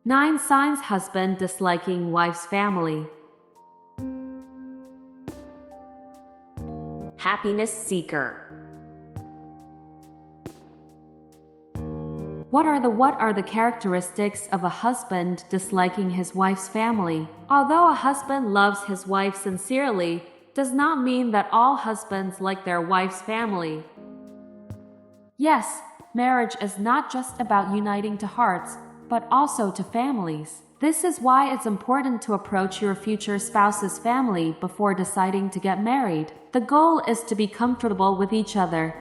9 signs husband disliking wife's family. Happiness seeker. What are the characteristics of a husband disliking his wife's family? Although a husband loves his wife sincerely, does not mean that all husbands like their wife's family. Yes, marriage is not just about uniting to hearts, but also to families. This is why it's important to approach your future spouse's family before deciding to get married. The goal is to be comfortable with each other.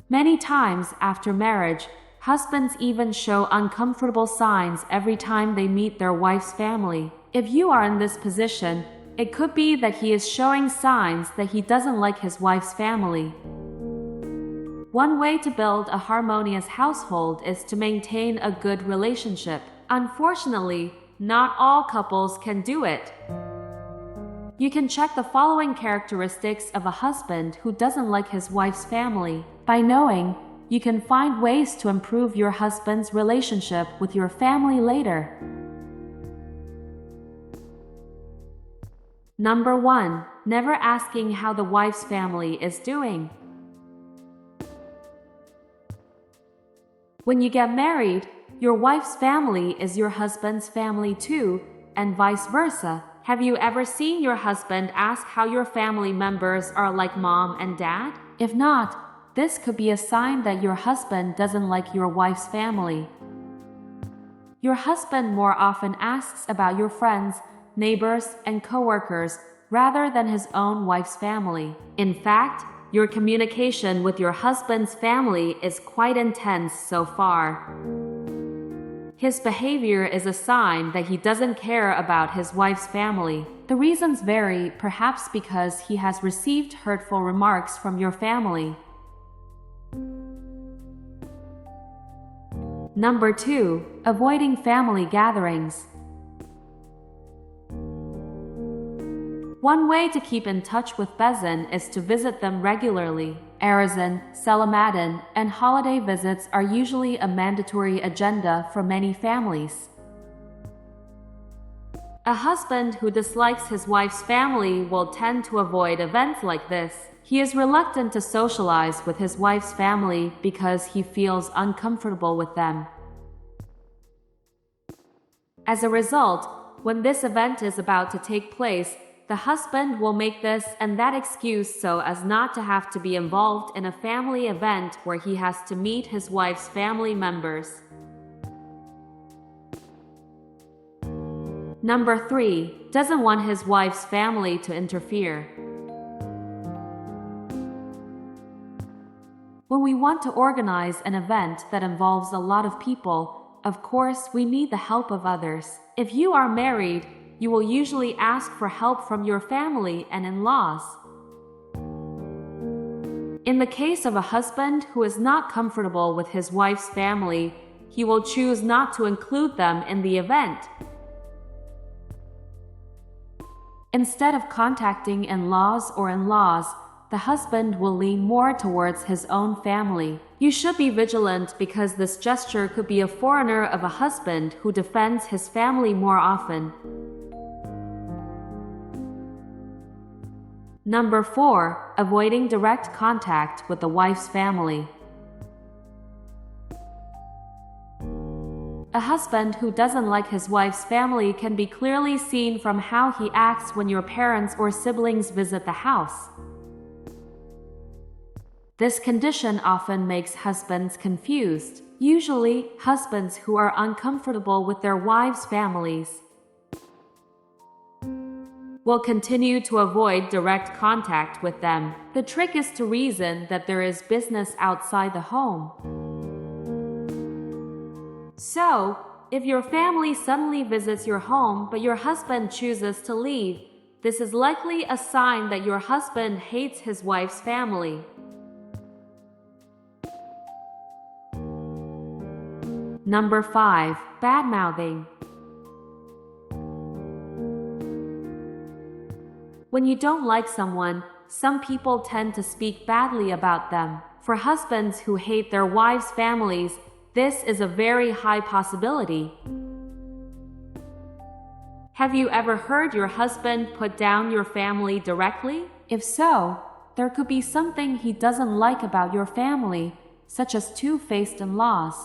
Many times after marriage, husbands even show uncomfortable signs every time they meet their wife's family. If you are in this position, it could be that he is showing signs that he doesn't like his wife's family. One way to build a harmonious household is to maintain a good relationship. Unfortunately, not all couples can do it. You can check the following characteristics of a husband who doesn't like his wife's family. By knowing, you can find ways to improve your husband's relationship with your family later. Number 1. Never asking how the wife's family is doing. When you get married, your wife's family is your husband's family too, and vice versa. Have you ever seen your husband ask how your family members are like mom and dad? If not, this could be a sign that your husband doesn't like your wife's family. Your husband more often asks about your friends, neighbors, and coworkers rather than his own wife's family. In fact, your communication with your husband's family is quite intense so far. His behavior is a sign that he doesn't care about his wife's family. The reasons vary, perhaps because he has received hurtful remarks from your family. Number 2. Avoiding family gatherings. One way to keep in touch with Bezin is to visit them regularly. Arizin, Selamatin, and holiday visits are usually a mandatory agenda for many families. A husband who dislikes his wife's family will tend to avoid events like this. He is reluctant to socialize with his wife's family because he feels uncomfortable with them. As a result, when this event is about to take place, the husband will make this and that excuse so as not to have to be involved in a family event where he has to meet his wife's family members. Number 3. Doesn't want his wife's family to interfere. When we want to organize an event that involves a lot of people, of course, we need the help of others. If you are married, you will usually ask for help from your family and in-laws. In the case of a husband who is not comfortable with his wife's family, he will choose not to include them in the event. Instead of contacting in-laws, the husband will lean more towards his own family. You should be vigilant because this gesture could be a foreigner of a husband who defends his family more often. Number 4. Avoiding direct contact with the wife's family. A husband who doesn't like his wife's family can be clearly seen from how he acts when your parents or siblings visit the house. This condition often makes husbands confused. Usually, husbands who are uncomfortable with their wives' families will continue to avoid direct contact with them. The trick is to reason that there is business outside the home. So, if your family suddenly visits your home but your husband chooses to leave, this is likely a sign that your husband hates his wife's family. Number 5. Bad-mouthing. When you don't like someone, some people tend to speak badly about them. For husbands who hate their wives' families, this is a very high possibility. Have you ever heard your husband put down your family directly? If so, there could be something he doesn't like about your family, such as two-faced in-laws.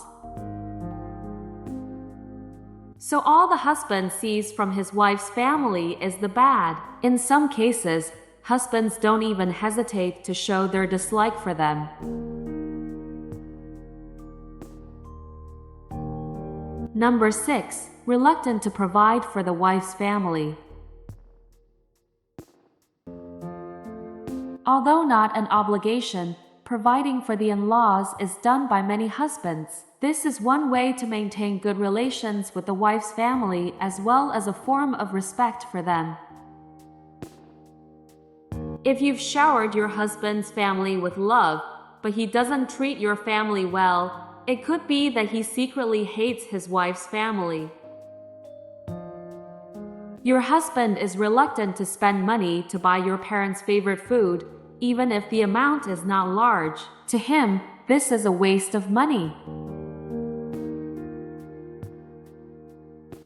So all the husband sees from his wife's family is the bad. In some cases, husbands don't even hesitate to show their dislike for them. Number 6. Reluctant to provide for the wife's family. Although not an obligation, providing for the in-laws is done by many husbands. This is one way to maintain good relations with the wife's family as well as a form of respect for them. If you've showered your husband's family with love, but he doesn't treat your family well, it could be that he secretly hates his wife's family. Your husband is reluctant to spend money to buy your parents' favorite food, even if the amount is not large. To him, this is a waste of money.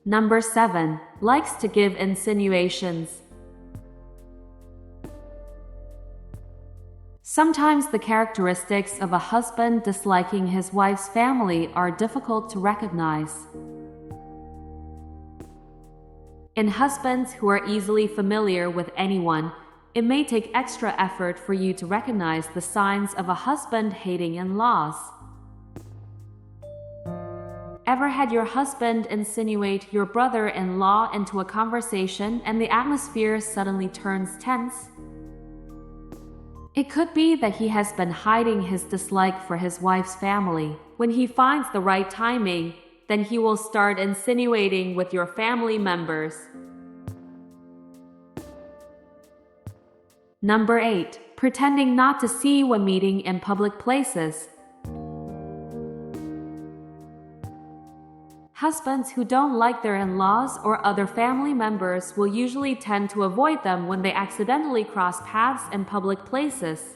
Number 7. Likes to give insinuations. Sometimes the characteristics of a husband disliking his wife's family are difficult to recognize. In husbands who are easily familiar with anyone, it may take extra effort for you to recognize the signs of a husband hating in-laws. Ever had your husband insinuate your brother-in-law into a conversation and the atmosphere suddenly turns tense? It could be that he has been hiding his dislike for his wife's family. When he finds the right timing, then he will start insinuating with your family members. Number 8. Pretending not to see when meeting in public places. Husbands who don't like their in-laws or other family members will usually tend to avoid them when they accidentally cross paths in public places.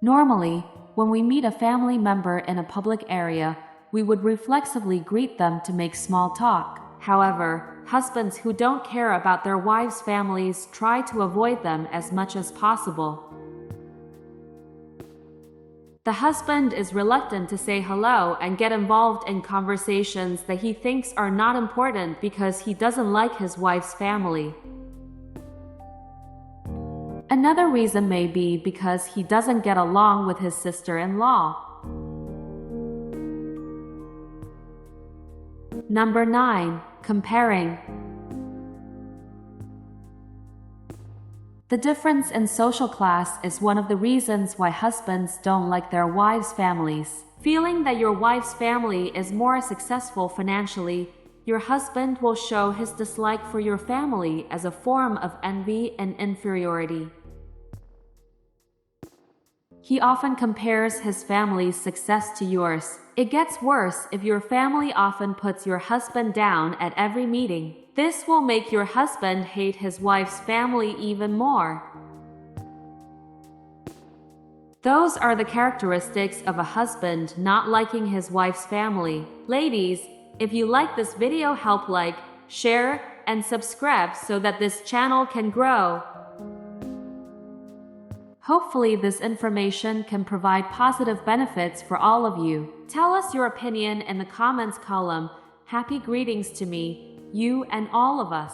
Normally, when we meet a family member in a public area, we would reflexively greet them to make small talk. However, husbands who don't care about their wives' families try to avoid them as much as possible. The husband is reluctant to say hello and get involved in conversations that he thinks are not important because he doesn't like his wife's family. Another reason may be because he doesn't get along with his sister-in-law. Number 9. Comparing. The difference in social class is one of the reasons why husbands don't like their wives' families. Feeling that your wife's family is more successful financially, your husband will show his dislike for your family as a form of envy and inferiority. He often compares his family's success to yours. It gets worse if your family often puts your husband down at every meeting. This will make your husband hate his wife's family even more. Those are the characteristics of a husband not liking his wife's family. Ladies, if you like this video, help like, share, and subscribe so that this channel can grow. Hopefully this information can provide positive benefits for all of you. Tell us your opinion in the comments column. Happy greetings to me, you and all of us.